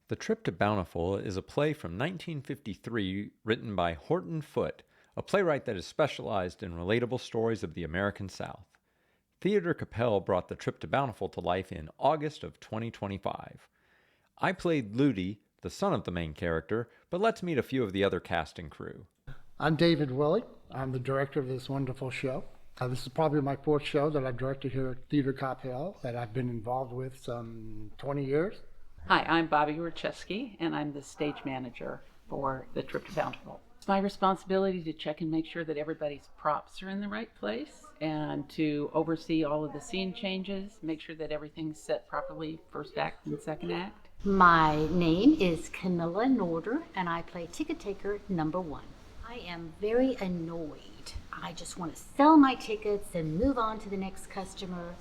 The Trip to Bountiful is a play from 1953 written by Horton Foote, a playwright that is specialized in relatable stories of the American South. Theater Coppell brought The Trip to Bountiful to life in August of 2025. I played Ludie, the son of the main character, but let's meet a few of the other cast and crew. I'm David Willie. I'm the director of this wonderful show. This is probably my fourth show that I've directed here at Theater Coppell that I've been involved with some 20 years. Hi, I'm Bobby Ritcheske, and I'm the stage manager for The Trip to Bountiful. It's my responsibility to check and make sure that everybody's props are in the right place and to oversee all of the scene changes, make sure that everything's set properly, first act and second act. My name is Camilla Norder, and I play ticket taker number 1. I am very annoyed. I just want to sell my tickets and move on to the next customer.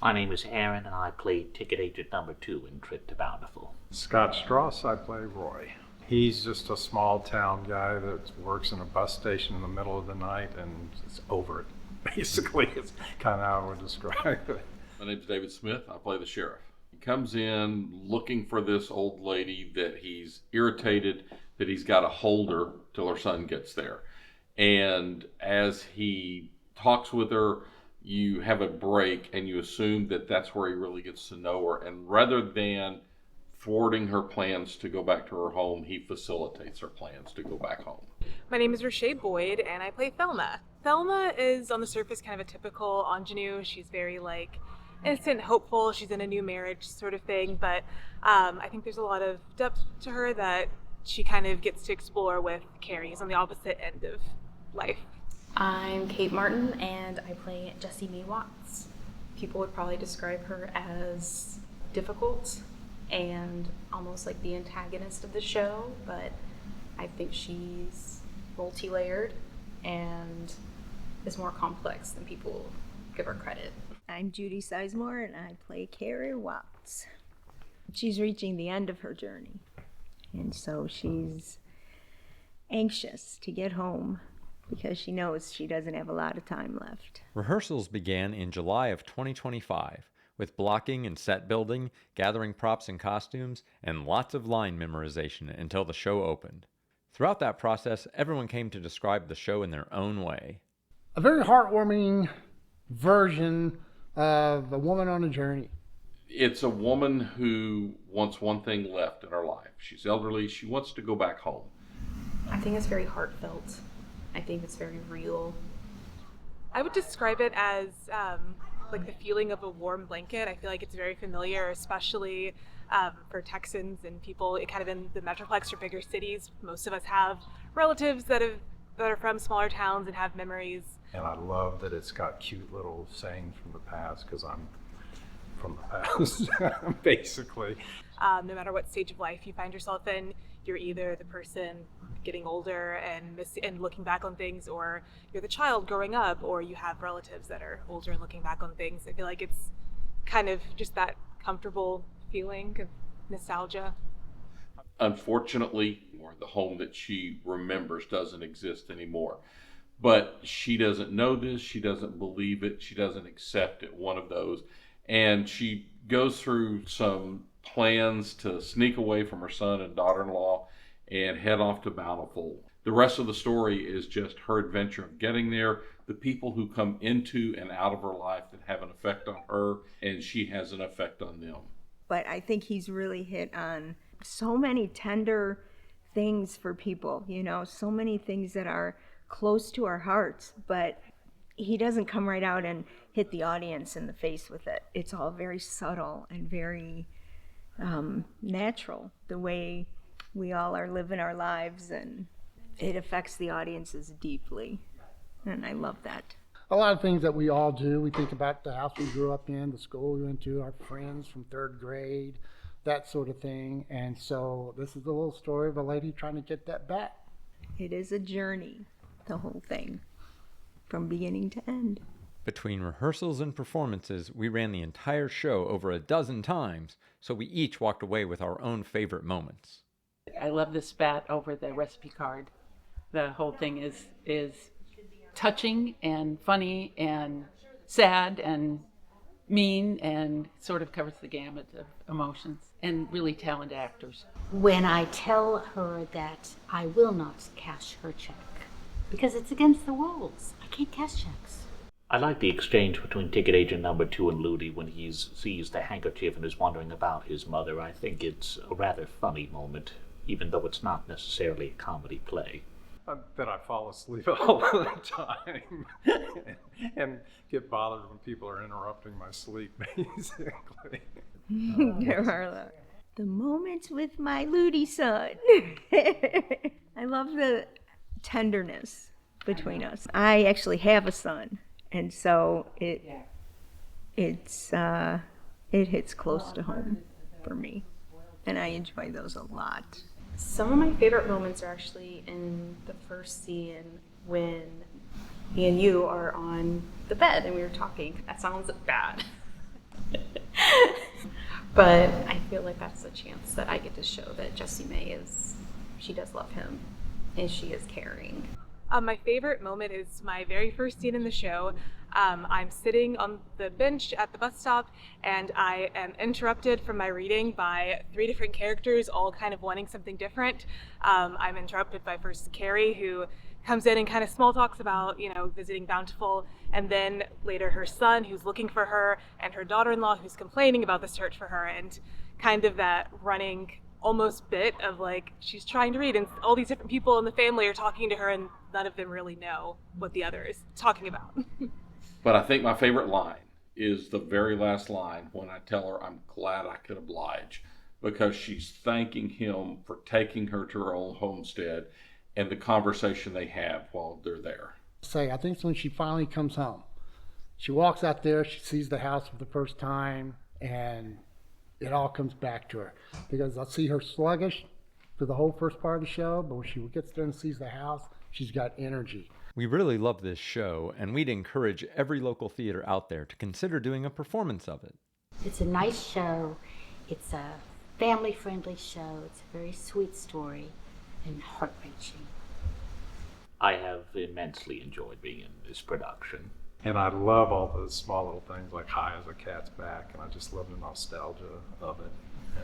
My name is Aaron, and I play ticket agent number 2 in Trip to Bountiful. Scott Straus, I play Roy. He's just a small town guy that works in a bus station in the middle of the night and is over it. Basically, it's kind of how I would describe it. My name's David Smith. I play the sheriff. He comes in looking for this old lady that he's irritated that he's got to hold her till her son gets there. And as he talks with her, you have a break and you assume that that's where he really gets to know her. And rather than thwarting her plans to go back to her home, he facilitates her plans to go back home. My name is Rashae Boyd, and I play Thelma. Thelma is on the surface kind of a typical ingenue. She's very innocent, hopeful. She's in a new marriage sort of thing, but I think there's a lot of depth to her that she kind of gets to explore with Carrie. Who's on the opposite end of life. I'm Kate Martin, and I play Jessie Watts. People would probably describe her as difficult and almost like the antagonist of the show, but I think she's multi-layered and is more complex than people give her credit. I'm Judy Sizemore, and I play Carrie Watts. She's reaching the end of her journey, and so she's anxious to get home because she knows she doesn't have a lot of time left. Rehearsals began in July of 2025, with blocking and set building, gathering props and costumes, and lots of line memorization until the show opened. Throughout that process, everyone came to describe the show in their own way. A very heartwarming version of A Woman on a Journey. It's a woman who wants one thing left in her life. She's elderly. She wants to go back home. I think it's very heartfelt. I think it's very real. I would describe it as the feeling of a warm blanket. I feel like it's very familiar, especially for Texans and people kind of in the Metroplex or bigger cities. Most of us have relatives that are from smaller towns and have memories. And I love that it's got cute little sayings from the past because I'm from the past, basically. No matter what stage of life you find yourself in, you're either the person getting older and looking back on things, or you're the child growing up, or you have relatives that are older and looking back on things. I feel like it's kind of just that comfortable feeling of nostalgia. Unfortunately, the home that she remembers doesn't exist anymore. But she doesn't know this, she doesn't believe it, she doesn't accept it, one of those. And she goes through some plans to sneak away from her son and daughter-in-law and head off to Bountiful. The rest of the story is just her adventure of getting there, the people who come into and out of her life that have an effect on her, and she has an effect on them. But I think he's really hit on so many tender things for people, so many things that are close to our hearts, but he doesn't come right out and hit the audience in the face with it. It's all very subtle and very natural, the way we all are living our lives, and it affects the audiences deeply, and I love that. A lot of things that we all do. We think about the house we grew up in, the school we went to, our friends from third grade, that sort of thing. And so this is a little story of a lady trying to get that back. It is a journey, the whole thing, from beginning to end. Between rehearsals and performances, we ran the entire show over a dozen times, so we each walked away with our own favorite moments. I love the spat over the recipe card. The whole thing is touching and funny and sad and mean and sort of covers the gamut of emotions. and really talented actors. When I tell her that I will not cash her check, because it's against the rules. I can't cash checks. I like the exchange between ticket agent number 2 and Ludie when he sees the handkerchief and is wondering about his mother. I think it's a rather funny moment, even though it's not necessarily a comedy play. That I fall asleep all the time and get bothered when people are interrupting my sleep, basically. There are the moments with my Ludie son. I love the tenderness between us. I actually have a son, and so it hits close to home for me, and I enjoy those a lot. Some of my favorite moments are actually in the first scene when me and you are on the bed and we were talking. That sounds bad. But I feel like that's a chance that I get to show that Jessie May she does love him and she is caring. My favorite moment is my very first scene in the show. I'm sitting on the bench at the bus stop and I am interrupted from my reading by 3 different characters, all kind of wanting something different. I'm interrupted by first Carrie, who comes in and kind of small talks about, visiting Bountiful, and then later her son, who's looking for her, and her daughter-in-law, who's complaining about the search for her, and kind of that running almost bit of like she's trying to read and all these different people in the family are talking to her and none of them really know what the other is talking about. But I think my favorite line is the very last line when I tell her I'm glad I could oblige, because she's thanking him for taking her to her own homestead and the conversation they have while they're there. I think it's when she finally comes home. She walks out there, she sees the house for the first time, and it all comes back to her. Because I'll see her sluggish for the whole first part of the show, but when she gets there and sees the house, she's got energy. We really love this show, and we'd encourage every local theater out there to consider doing a performance of it. It's a nice show. It's a family-friendly show. It's a very sweet story and heart-wrenching. I have immensely enjoyed being in this production. And I love all those small little things like high as a cat's back, and I just love the nostalgia of it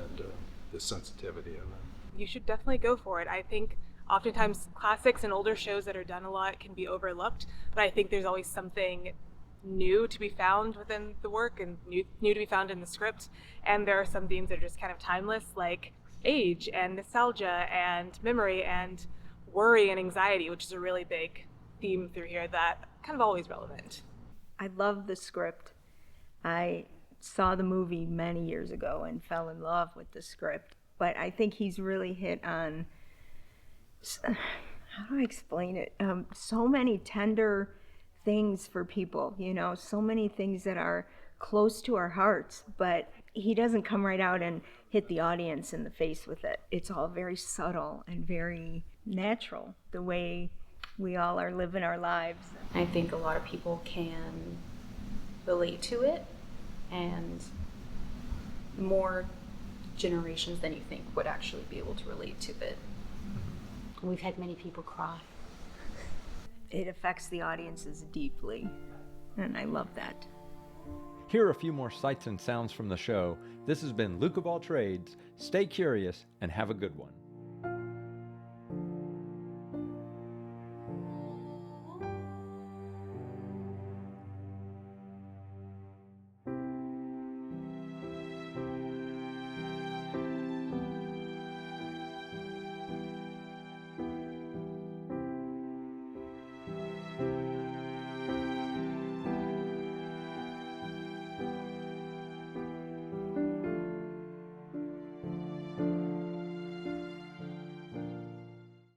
and the sensitivity of it. You should definitely go for it. I think oftentimes classics and older shows that are done a lot can be overlooked, but I think there's always something new to be found within the work and new to be found in the script. And there are some themes that are just kind of timeless, like age and nostalgia and memory and worry and anxiety, which is a really big theme through here that kind of always relevant. I love the script. I saw the movie many years ago and fell in love with the script, but I think he's really hit on, how do I explain it? So many tender things for people, so many things that are close to our hearts, but he doesn't come right out and hit the audience in the face with it. It's all very subtle and very natural, the way we all are living our lives. I think a lot of people can relate to it, and more generations than you think would actually be able to relate to it. We've had many people cry. It affects the audiences deeply, and I love that. Here are a few more sights and sounds from the show. This has been Luke of All Trades. Stay curious and have a good one.